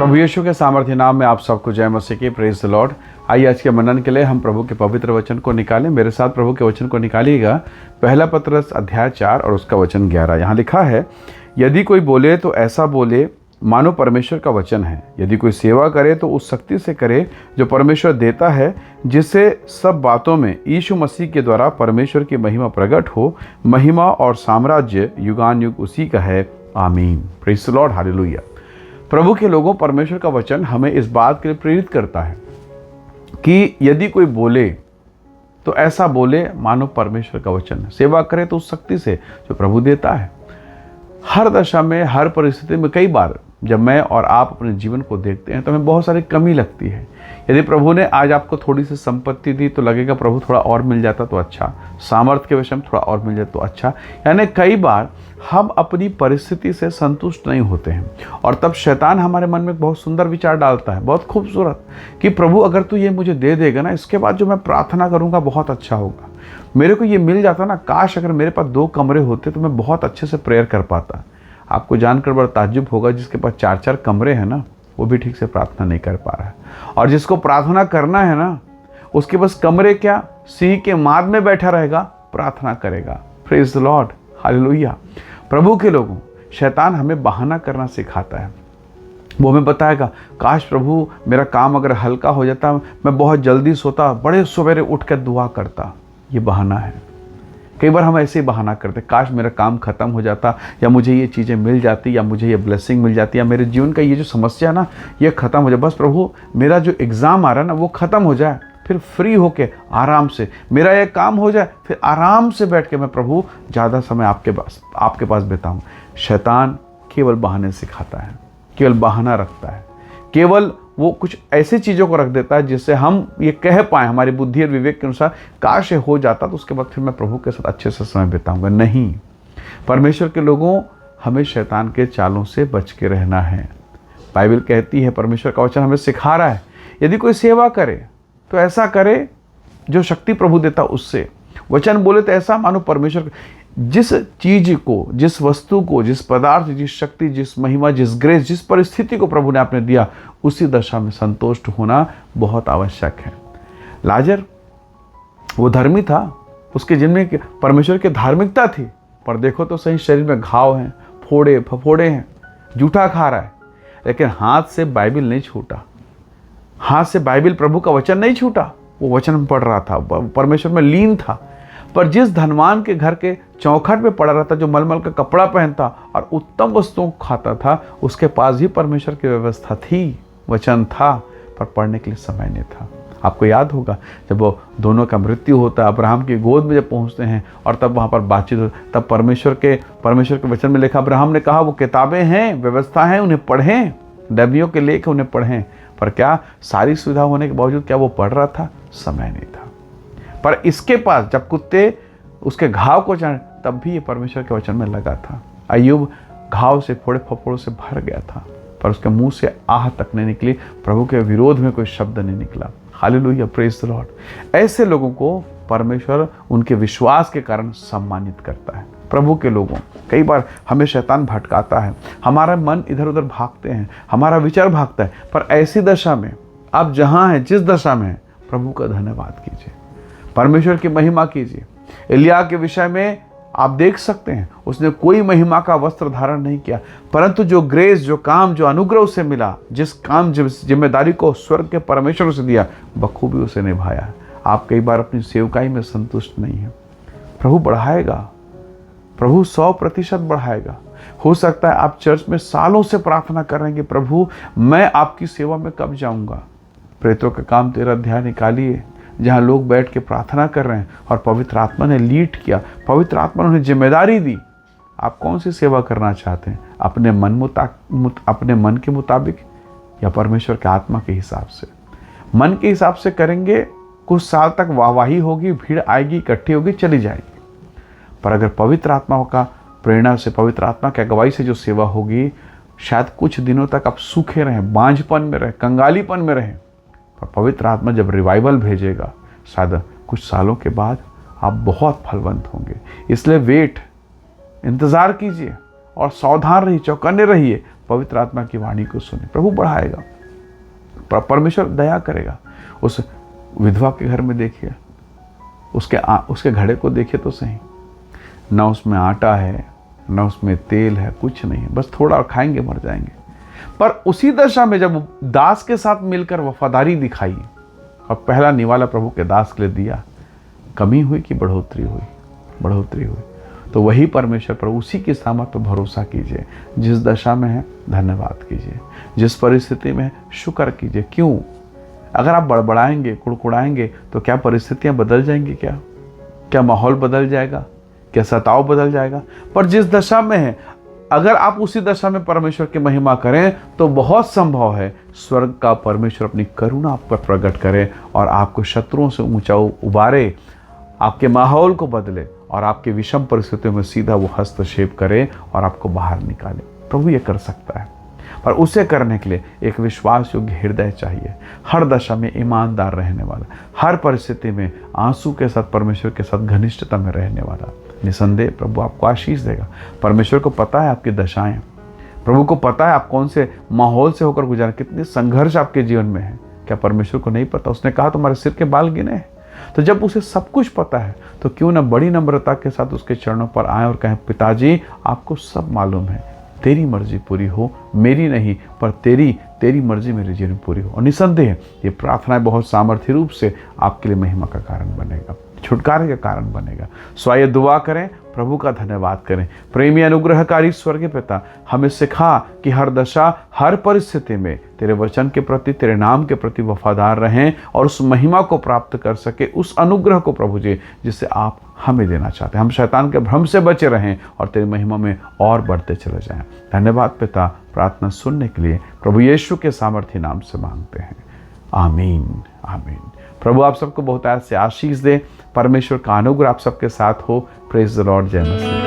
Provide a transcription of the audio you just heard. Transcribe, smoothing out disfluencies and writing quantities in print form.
प्रभु यीशु के सामर्थ्य नाम में आप सबको जय मसीह की। Praise the Lord. आइए आज के मनन के लिए हम प्रभु के पवित्र वचन को निकालें। मेरे साथ प्रभु के वचन को निकालिएगा। पहला पत्रस अध्याय 4 और उसका वचन 11। यहाँ लिखा है, यदि कोई बोले तो ऐसा बोले मानो परमेश्वर का वचन है। यदि कोई सेवा करे तो उस शक्ति से करे जो परमेश्वर देता है, जिससे सब बातों में यीशु मसीह के द्वारा परमेश्वर की महिमा प्रकट हो। महिमा और साम्राज्य युगान युग उसी का है। आमीन। Praise the Lord. हालेलुया। प्रभु के लोगों, परमेश्वर का वचन हमें इस बात के लिए प्रेरित करता है कि यदि कोई बोले तो ऐसा बोले मानो परमेश्वर का वचन है। सेवा करे तो उस शक्ति से जो प्रभु देता है। हर दशा में, हर परिस्थिति में, कई बार जब मैं और आप अपने जीवन को देखते हैं तो हमें बहुत सारी कमी लगती है। यदि प्रभु ने आज आपको थोड़ी सी संपत्ति दी तो लगेगा प्रभु थोड़ा और मिल जाता तो अच्छा, सामर्थ्य के विषय में थोड़ा और मिल जाता तो अच्छा। यानी कई बार हम अपनी परिस्थिति से संतुष्ट नहीं होते हैं और तब शैतान हमारे मन में बहुत सुंदर विचार डालता है, बहुत खूबसूरत, कि प्रभु अगर तू ये मुझे दे देगा ना, इसके बाद जो मैं प्रार्थना करूँगा बहुत अच्छा होगा। मेरे को ये मिल जाता ना, काश अगर मेरे पास 2 कमरे होते तो मैं बहुत अच्छे से प्रेयर कर पाता। आपको जानकर बड़ा ताज्जुब होगा, जिसके पास 4-4 कमरे हैं ना, वो भी ठीक से प्रार्थना नहीं कर पा रहा है। और जिसको प्रार्थना करना है ना, उसके पास कमरे क्या, सिंह के माद में बैठा रहेगा, प्रार्थना करेगा। Praise the Lord. हालेलुया। प्रभु के लोगों, शैतान हमें बहाना करना सिखाता है। वो हमें बताएगा, काश प्रभु मेरा काम अगर हल्का हो जाता, मैं बहुत जल्दी सोता, बड़े सवेरे उठ कर दुआ करता। ये बहाना है। कई बार हम ऐसे ही बहाना करते, काश मेरा काम खत्म हो जाता, या मुझे ये चीज़ें मिल जाती, या मुझे ये ब्लेसिंग मिल जाती, या मेरे जीवन का ये जो समस्या है ना, ये ख़त्म हो जाए। बस प्रभु मेरा जो एग्ज़ाम आ रहा है ना, वो ख़त्म हो जाए, फिर फ्री होके आराम से मेरा ये काम हो जाए, फिर आराम से बैठ के मैं प्रभु ज़्यादा समय आपके पास बिताऊँ। शैतान केवल बहाने सिखाता है, केवल बहाना रखता है, केवल वो कुछ ऐसी चीज़ों को रख देता है जिससे हम ये कह पाएँ हमारी बुद्धि और विवेक के अनुसार, काश ये हो जाता तो उसके बाद फिर मैं प्रभु के साथ अच्छे से समय बिताऊंगा। नहीं, परमेश्वर के लोगों, हमें शैतान के चालों से बच के रहना है। बाइबल कहती है, परमेश्वर का वचन हमें सिखा रहा है, यदि कोई सेवा करे तो ऐसा करे जो शक्ति प्रभु देता उससे। वचन बोले तो ऐसा मानो परमेश्वर, जिस चीज को, जिस वस्तु को, जिस पदार्थ, जिस शक्ति, जिस महिमा, जिस ग्रेस, जिस परिस्थिति को प्रभु ने आपने दिया, उसी दशा में संतुष्ट होना बहुत आवश्यक है। लाजर वो धर्मी था, उसके जिनमें परमेश्वर की धार्मिकता थी, पर देखो तो सही शरीर में घाव हैं, फोड़े फफोड़े हैं, जूठा खा रहा है, लेकिन हाथ से बाइबल नहीं छूटा। हाथ से बाइबल, प्रभु का वचन नहीं छूटा। वो वचन पढ़ रहा था, परमेश्वर में लीन था। पर जिस धनवान के घर के चौखट में पड़ा रहता, जो मलमल का कपड़ा पहनता और उत्तम वस्तुओं को खाता था, उसके पास भी परमेश्वर की व्यवस्था थी, वचन था, पर पढ़ने के लिए समय नहीं था। आपको याद होगा जब वो दोनों का मृत्यु होता, अब्राहम की गोद में जब पहुंचते हैं और तब वहाँ पर बातचीत होती, तब परमेश्वर के वचन में लिखा, अब्राहम ने कहा वो किताबें हैं, व्यवस्था है, उन्हें पढ़ें, नबियों के लेख उन्हें पढ़ें। पर क्या सारी सुविधा होने के बावजूद क्या वो पढ़ रहा था? समय नहीं था। पर इसके पास जब कुत्ते उसके घाव को जाने, तब भी ये परमेश्वर के वचन में लगा था। अय्यूब घाव से, फोड़े फफोड़ों से भर गया था, पर उसके मुंह से आह तक नहीं निकली, प्रभु के विरोध में कोई शब्द नहीं निकला। हालेलुया। Praise the Lord. ऐसे लोगों को परमेश्वर उनके विश्वास के कारण सम्मानित करता है। प्रभु के लोगों, कई बार हमें शैतान भटकाता है, हमारा मन इधर उधर भागते हैं, हमारा विचार भागता है, पर ऐसी दशा में आप जहाँ हैं, जिस दशा में हैं, प्रभु का धन्यवाद कीजिए, परमेश्वर की महिमा कीजिए। एलिय्याह के विषय में आप देख सकते हैं, उसने कोई महिमा का वस्त्र धारण नहीं किया, परंतु जो ग्रेस, जो काम, जो अनुग्रह उसे मिला, जिस काम, जिस जिम्मेदारी को स्वर्ग के परमेश्वर उसे दिया, बखूबी उसे निभाया। आप कई बार अपनी सेवकाई में संतुष्ट नहीं हैं, प्रभु बढ़ाएगा, प्रभु 100% बढ़ाएगा। हो सकता है आप चर्च में सालों से प्रार्थना कर रहे हैं कि प्रभु मैं आपकी सेवा में कब जाऊंगा। प्रेतों का काम 13 अध्याय निकालिए, जहाँ लोग बैठ के प्रार्थना कर रहे हैं और पवित्र आत्मा ने लीड किया, पवित्र आत्मा ने उन्हें जिम्मेदारी दी। आप कौन सी सेवा करना चाहते हैं? अपने मन के मुताबिक या परमेश्वर के आत्मा के हिसाब से? मन के हिसाब से करेंगे, कुछ साल तक वाहवाही होगी, भीड़ आएगी, इकट्ठी होगी, चली जाएगी। पर अगर पवित्र आत्मा का प्रेरणा से, पवित्र आत्मा की अगुवाई से जो सेवा होगी, शायद कुछ दिनों तक आप सूखे रहें, बांझपन में रहें, कंगालीपन में रहें, पर पवित्र आत्मा जब रिवाइवल भेजेगा, शायद कुछ सालों के बाद आप बहुत फलवंत होंगे। इसलिए इंतज़ार कीजिए और सावधान रहिए, चौकन्ने रहिए, पवित्र आत्मा की वाणी को सुने, प्रभु बढ़ाएगा, परमेश्वर दया करेगा। उस विधवा के घर में देखिए, उसके घड़े को देखिए तो सही, ना उसमें आटा है, ना उसमें तेल है, कुछ नहीं है, बस थोड़ा और खाएंगे मर जाएंगे। पर उसी दशा में जब दास के साथ मिलकर वफादारी दिखाई और पहला निवाला प्रभु के दास के लिए दिया, कमी हुई कि बढ़ोतरी हुई? बढ़ोतरी हुई। तो वही परमेश्वर पर उसी की सामर्थ पर भरोसा कीजिए। जिस दशा में है धन्यवाद कीजिए, जिस परिस्थिति में है शुक्र कीजिए। क्यों? अगर आप बड़बड़ाएंगे, कुड़कुड़ाएंगे तो क्या परिस्थितियां बदल जाएंगी? क्या माहौल बदल जाएगा? क्या सताव बदल जाएगा? पर जिस दशा में है, अगर आप उसी दशा में परमेश्वर की महिमा करें तो बहुत संभव है स्वर्ग का परमेश्वर अपनी करुणा आप पर प्रकट करे और आपको शत्रुओं से ऊंचा उबारे, आपके माहौल को बदले और आपके विषम परिस्थितियों में सीधा वो हस्तक्षेप करे और आपको बाहर निकाले। प्रभु ये कर सकता है, पर उसे करने के लिए एक विश्वास योग्य हृदय चाहिए, हर दशा में ईमानदार रहने वाला, हर परिस्थिति में आंसू के साथ परमेश्वर के साथ घनिष्ठता में रहने वाला। निसंदेह प्रभु आपको आशीष देगा। परमेश्वर को पता है आपकी दशाएं, प्रभु को पता है आप कौन से माहौल से होकर गुजारे, कितने संघर्ष आपके जीवन में है। क्या परमेश्वर को नहीं पता? उसने कहा तुम्हारे सिर के बाल गिने हैं। तो जब उसे सब कुछ पता है तो क्यों ना बड़ी नम्रता के साथ उसके चरणों पर आए और कहें, पिताजी आपको सब मालूम है, तेरी मर्जी पूरी हो, मेरी नहीं, पर तेरी मर्जी मेरे जीवन में पूरी हो। और निसंदेह ये प्रार्थनाएं बहुत सामर्थ्य रूप से आपके लिए महिमा का कारण बनेगा, छुटकारे का कारण बनेगा। सो आइए दुआ करें, प्रभु का धन्यवाद करें। प्रेमी अनुग्रहकारी स्वर्गीय पिता, हमें सिखा कि हर दशा, हर परिस्थिति में तेरे वचन के प्रति, तेरे नाम के प्रति वफादार रहें और उस महिमा को प्राप्त कर सके, उस अनुग्रह को प्रभु जी जिसे आप हमें देना चाहते हैं। हम शैतान के भ्रम से बचे रहें और तेरी महिमा में और बढ़ते चले जाएं। धन्यवाद पिता, प्रार्थना सुनने के लिए प्रभु यीशु के सामर्थ्य नाम से मांगते हैं, आमीन आमीन। प्रभु आप सबको बहुत से आशीष दे। परमेश्वर का अनुग्रह आप सबके साथ हो। Praise the Lord. जय मसीह।